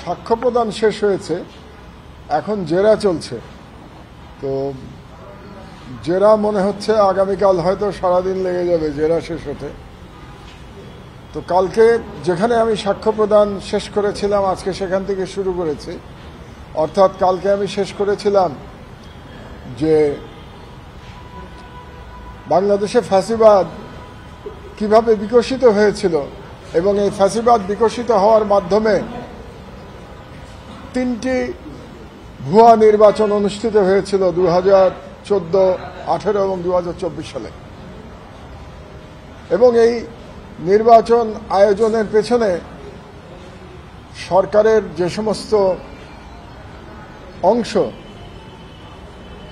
সাক্ষ্য প্রদান শেষ হয়েছে, এখন জেরা চলছে। তো জেরা মনে হচ্ছে আগামীকাল হয়তো সারাদিন লেগে যাবে জেরা শেষ হতে। তো কালকে যেখানে আমি সাক্ষ্য প্রদান শেষ করেছিলাম আজকে সেখান থেকে শুরু করেছি। অর্থাৎ কালকে আমি শেষ করেছিলাম যে বাংলাদেশে ফ্যাসিবাদ কিভাবে বিকশিত হয়েছিল এবং এই ফ্যাসিবাদ বিকশিত হওয়ার মাধ্যমে 3টি ভুয়া নির্বাচন অনুষ্ঠিত হয়েছিল 2014, 2018 এবং 2024 সালে। এবং এই নির্বাচন আয়োজনের পেছনে সরকারের যে সমস্ত অংশ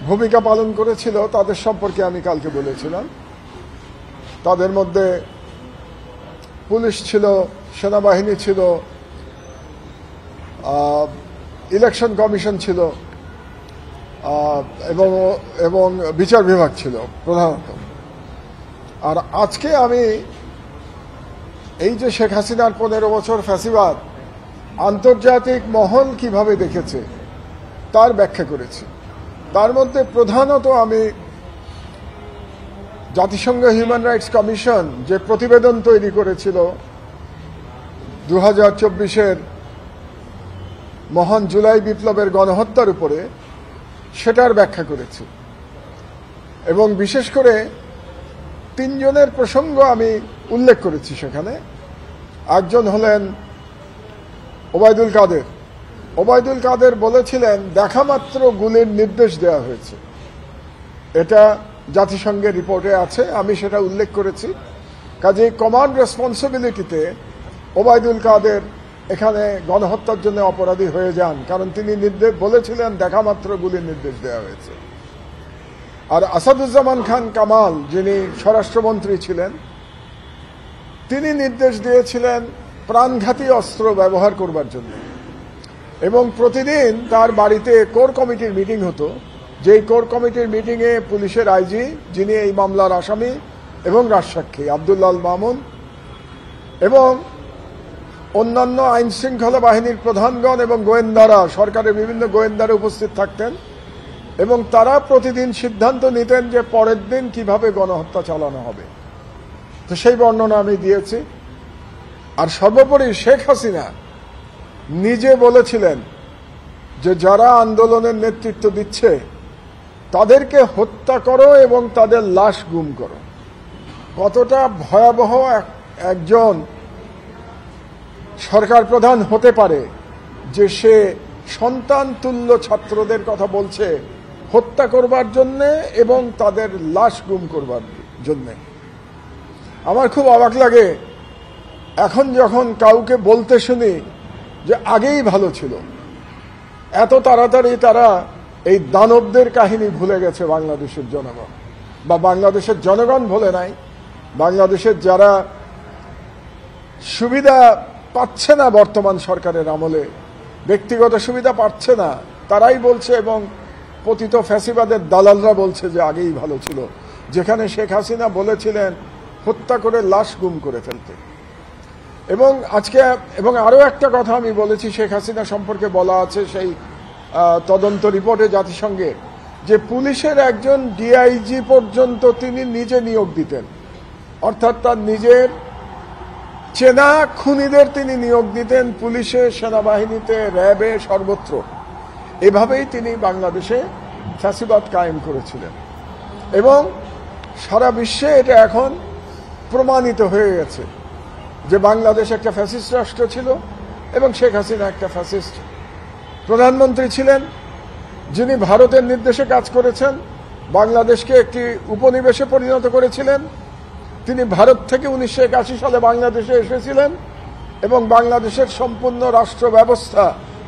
ভূমিকা পালন করেছিল তাদের সম্পর্কে আমি কালকে বলেছিলাম। তাদের মধ্যে পুলিশ ছিল, সেনাবাহিনী ছিল, ইলেকশন কমিশন ছিল এবং বিচার বিভাগ ছিল প্রধানত। আর আজকে আমি এই যে শেখ হাসিনার 15 বছর ফ্যাসিবাদ আন্তর্জাতিক মহল কিভাবে দেখেছে তার ব্যাখ্যা করেছি। তার মধ্যে প্রধানত আমি জাতিসংঘ হিউম্যান রাইটস কমিশন যে প্রতিবেদন তৈরি করেছিল 2024-এর মহান জুলাই বিপ্লবের গণহত্যার উপরে, সেটার ব্যাখ্যা করেছি। এবং বিশেষ করে 3 জনের প্রসঙ্গ আমি উল্লেখ করেছি সেখানে। একজন হলেন ওবায়দুল কাদের। ওবায়দুল কাদের বলেছিলেন দেখামাত্র গুলির নির্দেশ দেওয়া হয়েছে। এটা জাতিসংঘের রিপোর্টে আছে, আমি সেটা উল্লেখ করেছি। কাজেই কমান্ড রেসপন্সিবিলিটিতে ওবায়দুল কাদের এখানে গণহত্যার জন্য অপরাধী হয়ে যান, কারণ তিনি বলেছিলেন দেখামাত্র গুলির নির্দেশ দেওয়া হয়েছে। আর আসাদুজ্জামান খান কামাল, যিনি স্বরাষ্ট্রমন্ত্রী ছিলেন, তিনি নির্দেশ দিয়েছিলেন প্রাণঘাতী অস্ত্র ব্যবহার করবার জন্য। এবং প্রতিদিন তার বাড়িতে কোর কমিটির মিটিং হতো, যেই কোর কমিটির মিটিংয়ে পুলিশের আইজি, যিনি এই মামলার আসামি এবং রাজসাক্ষী আব্দুল্লাহ আল মামুন, এবং অন্যান্য আইন শৃঙ্খলা বাহিনীর প্রধানগণ এবং গোয়েন্দারা, সরকারের বিভিন্ন গোয়েন্দারা উপস্থিত থাকতেন এবং তারা প্রতিদিন সিদ্ধান্ত নিতেন যে পরের দিন কিভাবে গণহত্যা চালানো হবে। তো সেই বর্ণনা আমি দিয়েছি। আর সর্বোপরি শেখ হাসিনা নিজে বলেছিলেন যে যারা আন্দোলনের নেতৃত্ব দিচ্ছে তাদেরকে হত্যা করো এবং তাদের লাশ গুম করো। কতটা ভয়াবহ একজন সরকার প্রধান হতে পারে যে সে সন্তান তুল্য ছাত্রদের কথা বলছে হত্যা করবার জন্যে এবং তাদের লাশ গুম করবার জন্যে। আমার খুব অবাক লাগে এখন যখন কাউকে বলতে শুনি যে আগেই ভালো ছিল। এত তাড়াতাড়ি তারা এই দানবদের কাহিনী ভুলে গেছে বাংলাদেশের জনগণ, বা বাংলাদেশের জনগণ ভুলে নাই। বাংলাদেশের যারা সুবিধা পাচ্ছে না বর্তমান সরকারের আমলে, ব্যক্তিগত সুবিধা পাচ্ছে না, তারাই বলছে এবং পতিত ফ্যাসিবাদের দালালরা বলছে যে আগেই ভালো ছিল, যেখানে শেখ হাসিনা বলেছিলেন হত্যা করে লাশ গুম করে ফেলতে। এবং আজকে আরো একটা কথা আমি বলেছি শেখ হাসিনা সম্পর্কে বলা আছে সেই তদন্ত রিপোর্টে জাতিসংঘে, যে পুলিশের একজন ডিআইজি পর্যন্ত তিনি নিজে নিয়োগ দিতেন। অর্থাৎ তার নিজের চেনা খুনিদের তিনি নিয়োগ দিতেন পুলিশে, সেনাবাহিনীতে, র্যাবে, সর্বত্র। এভাবেই তিনি বাংলাদেশে ফ্যাসিবাদ কায়েম করেছিলেন এবং সারা বিশ্বে এটা এখন প্রমাণিত হয়ে গেছে যে বাংলাদেশ একটা ফ্যাসিস্ট রাষ্ট্র ছিল এবং শেখ হাসিনা একটা ফ্যাসিস্ট প্রধানমন্ত্রী ছিলেন, যিনি ভারতের নির্দেশে কাজ করেছেন, বাংলাদেশকে একটি উপনিবেশে পরিণত করেছিলেন। তিনি ভারত থেকে 1981 সালে বাংলাদেশে এসেছিলেন এবং বাংলাদেশের সম্পূর্ণ রাষ্ট্র ব্যবস্থা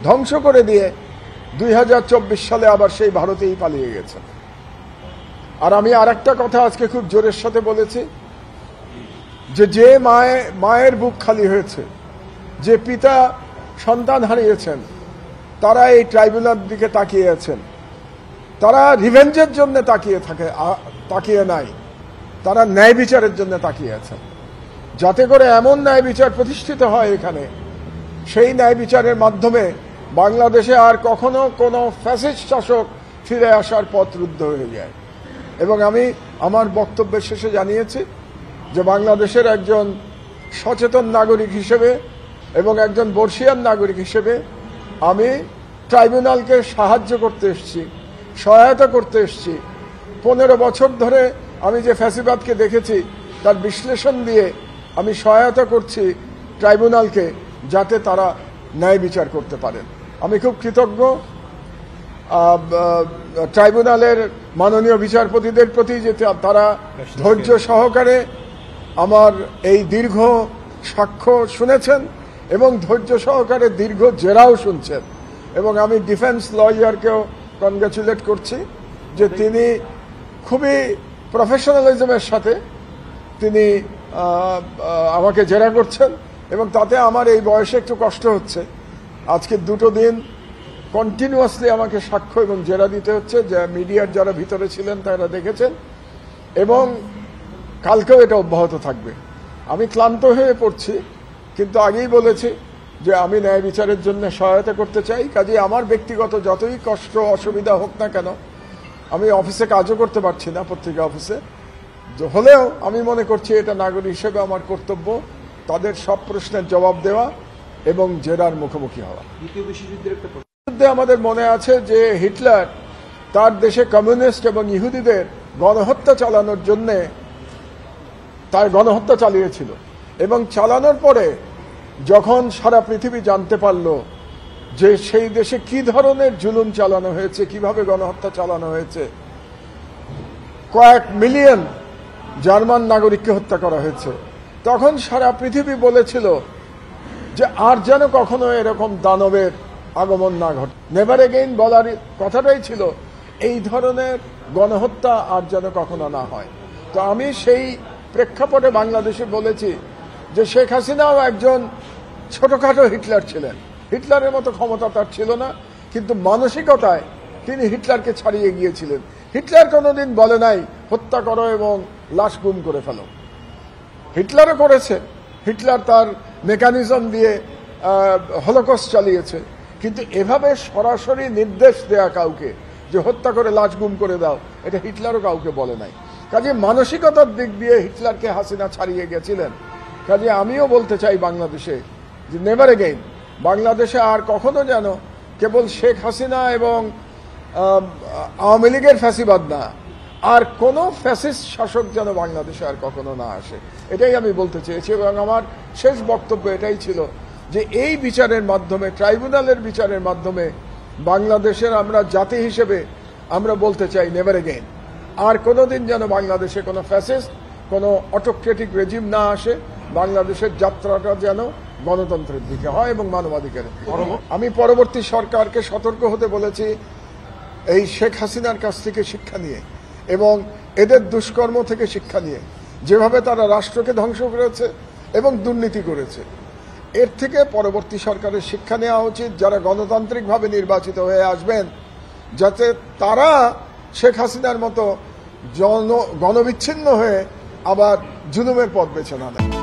ধ্বংস করে দিয়ে 2024 সালে আবার সেই ভারতেই পালিয়ে গেছেন। আর আমি আরেকটা কথা আজকে খুব জোরের সাথে বলেছি যে মায়ের বুক খালি হয়েছে, যে পিতা সন্তান হারিয়েছেন, তারা এই ট্রাইব্যুনাল দিকে তাকিয়ে আছেন। তারা রিভেঞ্জের জন্য তাকিয়ে নাই, তারা ন্যায় বিচারের জন্য তাকিয়ে আছেন, যাতে করে এমন ন্যায় বিচার প্রতিষ্ঠিত হয় এখানে সেই ন্যায় বিচারের মাধ্যমে বাংলাদেশে আর কখনো কোনো ফ্যাসিস্ট শাসক ফিরে আসার পথ রুদ্ধ হয়ে যায়। এবং আমি আমার বক্তব্যের শেষে জানিয়েছি যে বাংলাদেশের একজন সচেতন নাগরিক হিসেবে এবং একজন বর্ষিয়ান নাগরিক হিসেবে আমি ট্রাইব্যুনালকে সাহায্য করতে এসেছি, সহায়তা করতে এসেছি। 15 বছর ধরে আমি যে ফ্যাসিবাদকে দেখেছি তার বিশ্লেষণ দিয়ে আমি সহায়তা করছি ট্রাইব্যুনালকে, যাতে তারা ন্যায় বিচার করতে পারেন। আমি খুব কৃতজ্ঞ ট্রাইব্যুনালের মাননীয় বিচারপতিদের প্রতি যে তারা ধৈর্য সহকারে আমার এই দীর্ঘ সাক্ষ্য শুনেছেন এবং ধৈর্য সহকারে দীর্ঘ জেরাও শুনছেন। এবং আমি ডিফেন্স লয়ারকেও কনগ্রাচুলেট করছি যে তিনি খুবই প্রফেশনালিজমের সাথে তিনি আমাকে জেরা করছেন এবং তাতে আমার এই বয়সে একটু কষ্ট হচ্ছে। আজকে 2 দিন কন্টিনিউয়াসলি আমাকে সাক্ষ্য এবং জেরা দিতে হচ্ছে, যা মিডিয়ার যারা ভিতরে ছিলেন তারা দেখেছেন, এবং কালকেও এটা অব্যাহত থাকবে। আমি ক্লান্ত হয়ে পড়ছি, কিন্তু আগেই বলেছি যে আমি ন্যায় বিচারের জন্য সহায়তা করতে চাই। কাজে আমার ব্যক্তিগত যতই কষ্ট অসুবিধা হোক না কেন, আমি অফিসে কাজও করতে পারছি না, পত্রিকা অফিসে হলেও আমি মনে করছি এটা নাগরিক হিসেবে আমার কর্তব্য তাদের সব প্রশ্নের জবাব দেওয়া এবং জেরার মুখোমুখি হওয়া। দ্বিতীয় বিশ্বযুদ্ধের আমাদের মনে আছে যে হিটলার তার দেশে কমিউনিস্ট এবং ইহুদিদের গণহত্যা চালানোর জন্য তার গণহত্যা চালিয়েছিল, এবং চালানোর পরে যখন সারা পৃথিবী জানতে পারল যে সেই দেশে কি ধরনের জুলুম চালানো হয়েছে, কিভাবে গণহত্যা চালানো হয়েছে, কয়েক মিলিয়ন জার্মান নাগরিককে হত্যা করা হয়েছে, তখন সারা পৃথিবী বলেছিল যে আর যেন কখনো এরকম দানবের আগমন না ঘটে। নেভার এগেইন বলার কথাটাই ছিল এই ধরনের গণহত্যা আর যেন কখনো না হয়। তো আমি সেই প্রেক্ষাপটে বাংলাদেশে বলেছি যে শেখ হাসিনাও একজন ছোটখাটো হিটলার ছিলেন। হিটলারের মতো ক্ষমতা তার ছিল না, কিন্তু মানসিকতায় তিনি হিটলারকে ছাড়িয়ে গিয়েছিলেন। হিটলার কোনোদিন বলে নাই হত্যা করো এবং লাশ গুম করে ফেলো। হিটলারও করেছে, হিটলার তার মেকানিজম দিয়ে হলোকস্ট চালিয়েছে, কিন্তু এভাবে সরাসরি নির্দেশ দেয়া কাউকে যে হত্যা করে লাশ গুম করে দাও, এটা হিটলারও কাউকে বলে নাই। কাজে মানসিকতার দিক দিয়ে হিটলারকে হাসিনা ছাড়িয়ে গেছিলেন। কাজে আমিও বলতে চাই বাংলাদেশে যে নেভার এগেইন বাংলাদেশে আর কখনো যেন কেবল শেখ হাসিনা এবং আওয়ামী লীগের ফ্যাসিবাদ না, আর কোনো ফ্যাসিস্ট শাসক যেন বাংলাদেশে আর কখনো না আসে, এটাই আমি বলতে চেয়েছি। এবং আমার শেষ বক্তব্য এটাই ছিল যে এই বিচারের মাধ্যমে, ট্রাইব্যুনালের বিচারের মাধ্যমে বাংলাদেশের আমরা জাতি হিসেবে আমরা বলতে চাই নেভার এগেইন আর কোনোদিন যেন বাংলাদেশে কোনো ফ্যাসিস্ট, কোনো অটোক্রেটিক রেজিম না আসে। বাংলাদেশের যাত্রাটা যেন গণতন্ত্রের দিকে হয় এবং মানবাধিকারের। আমি পরবর্তী সরকারকে সতর্ক হতে বলেছি এই শেখ হাসিনার কাছ থেকে শিক্ষা নিয়ে এবং এদের দুষ্কর্ম থেকে শিক্ষা নিয়ে, যেভাবে তারা রাষ্ট্রকে ধ্বংস করেছে এবং দুর্নীতি করেছে, এর থেকে পরবর্তী সরকারের শিক্ষা নেওয়া উচিত। যারা গণতান্ত্রিকভাবে নির্বাচিত হয়ে আসবেন, যাতে তারা শেখ হাসিনার মতো গণবিচ্ছিন্ন হয়ে আবার জুলুমের পথ বেছে না নেয়।